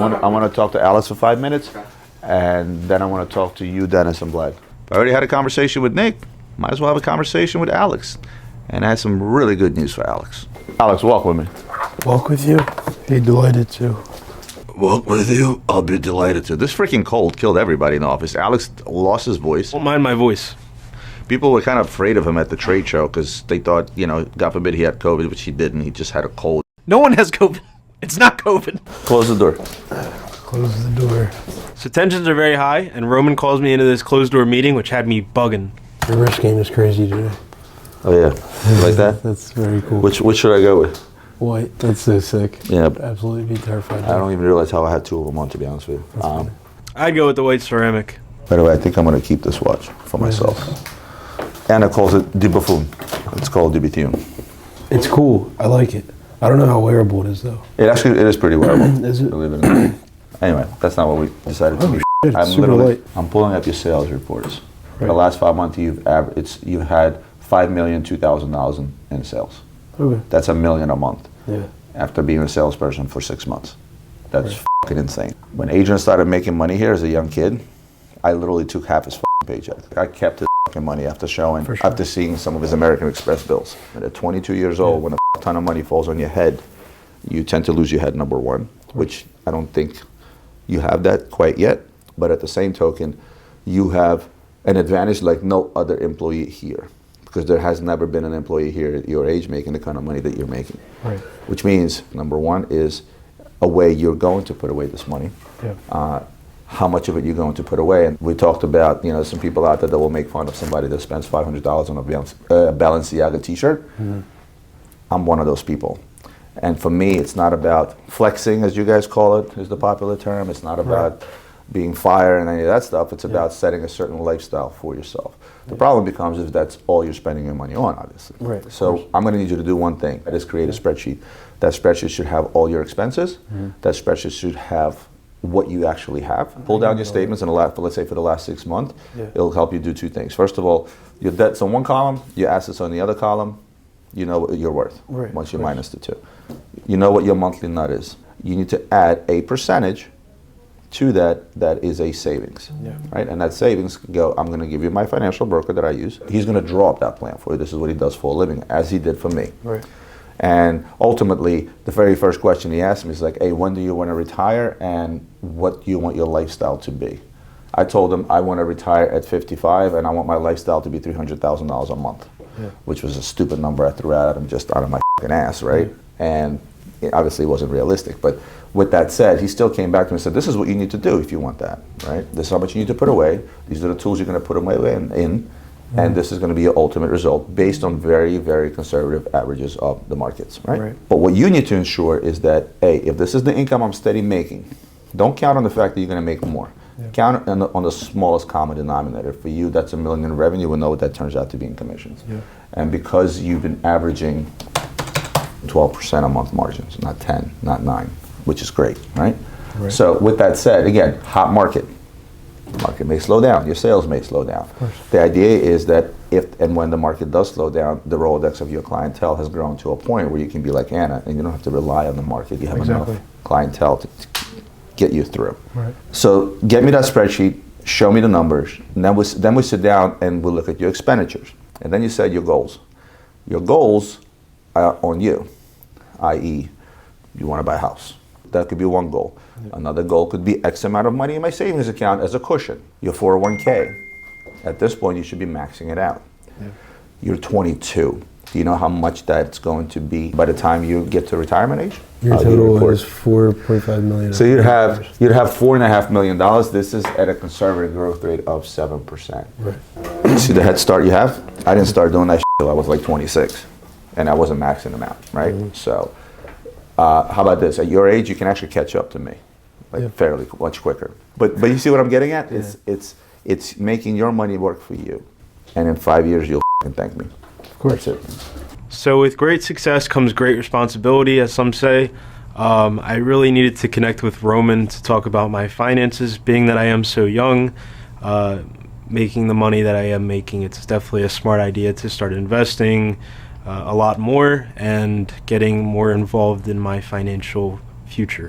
I want to talk to Alex for 5 minutes, and then I want to talk to you, Dennis, and Vlad. I already had a conversation with Nick. Might as well have a conversation with Alex. And I had some really good news for Alex. Alex, walk with me. Walk with you? Be delighted to. Walk with you? I'll be delighted to. This freaking cold killed everybody in the office. Alex lost his voice. Don't mind my voice. People were kind of afraid of him at the trade show because they thought, God forbid he had COVID, which he didn't. He just had a cold. No one has COVID. It's not COVID. Close the door. Close the door. So tensions are very high, and Roman calls me into this closed door meeting, which had me bugging. Your risk game is crazy today. Oh, yeah. You like that? That's very cool. Which should I go with? White. That's so sick. Yeah. I'd absolutely be terrified. I don't even realize how I had two of them on, to be honest with you. I'd go with the white ceramic. By the way, I think I'm going to keep this watch for myself. Anna calls it de buffoon. It's called de bethune. It's cool. I like it. I don't know how wearable it is, though. It is pretty wearable. Is it? Believe it or not. Anyway, that's not what we decided to be. Shit, it's super light. I'm pulling up your sales reports. Right. The last 5 months, you've had $5,002,000 in sales. Okay. That's $1 million a month. Yeah. After being a salesperson for 6 months. That's fucking insane. When Adrian started making money here as a young kid, I literally took half his paycheck. I kept his money after after seeing some of his American Express bills. And at 22 years old, when a ton of money falls on your head, you tend to lose your head, number one, which I don't think you have that quite yet. But at the same token, you have an advantage like no other employee here, because there has never been an employee here at your age making the kind of money that you're making. Right. Which means, number one, is a way you're going to put away this money. Yeah. How much of it you're going to put away. And we talked about, some people out there that will make fun of somebody that spends $500 on a Balenciaga T-shirt. Mm-hmm. I'm one of those people. And for me, it's not about flexing, as you guys call it, is the popular term. It's not about being fire and any of that stuff. It's about setting a certain lifestyle for yourself. The problem becomes if that's all you're spending your money on, obviously. Right. So I'm going to need you to do one thing. That is create a spreadsheet. That spreadsheet should have all your expenses. Mm-hmm. That spreadsheet should have what you actually have. Pull down your statements and let's say for the last 6 months, it'll help you do two things. First of all, your debt's on one column, your assets on the other column. You know what you're worth once you minus the two. You know what your monthly nut is. You need to add a percentage to that is a savings, right? And that savings I'm going to give you my financial broker that I use. He's going to draw up that plan for you. This is what he does for a living, as he did for me. Right. And ultimately, the very first question he asked me is like, hey, when do you want to retire and what do you want your lifestyle to be? I told him I want to retire at 55 and I want my lifestyle to be $300,000 a month, which was a stupid number I threw out at him just out of my fucking ass, right? And it obviously wasn't realistic. But with that said, he still came back to me and said, this is what you need to do if you want that, right? This is how much you need to put away. These are the tools you're going to put away in. And this is going to be your ultimate result based on very, very conservative averages of the markets, right? But what you need to ensure is that, hey, if this is the income I'm steady making, don't count on the fact that you're going to make more. Count on the smallest common denominator. For you, that's $1 million in revenue. We'll know what that turns out to be in commissions. And because you've been averaging 12% a month margins, not 10, not 9, which is great, right? So with that said, again, hot market. The market may slow down, your sales may slow down. The idea is that if and when the market does slow down, the Rolodex of your clientele has grown to a point where you can be like Anna and you don't have to rely on the market. You have enough clientele to get you through. So get me that spreadsheet, show me the numbers, and then we sit down and we'll look at your expenditures. And then you set your goals. Your goals are on you, i.e. you want to buy a house. That could be one goal. Another goal could be X amount of money in my savings account as a cushion. Your 401k. At this point, you should be maxing it out. You're 22. Do you know how much that's going to be by the time you get to retirement age? Your total is $4.5 million. So you'd have $4.5 million. This is at a conservative growth rate of 7%. You see the head start you have? I didn't start doing that shit till I was like 26, and I wasn't maxing them out, right? So how about this? At your age, you can actually catch up to me, fairly much quicker. But you see what I'm getting at? It's making your money work for you, and in 5 years you'll thank me. Of course. That's it. So with great success comes great responsibility, as some say. I really needed to connect with Roman to talk about my finances, being that I am so young. Making the money that I am making, it's definitely a smart idea to start investing a lot more and getting more involved in my financial future.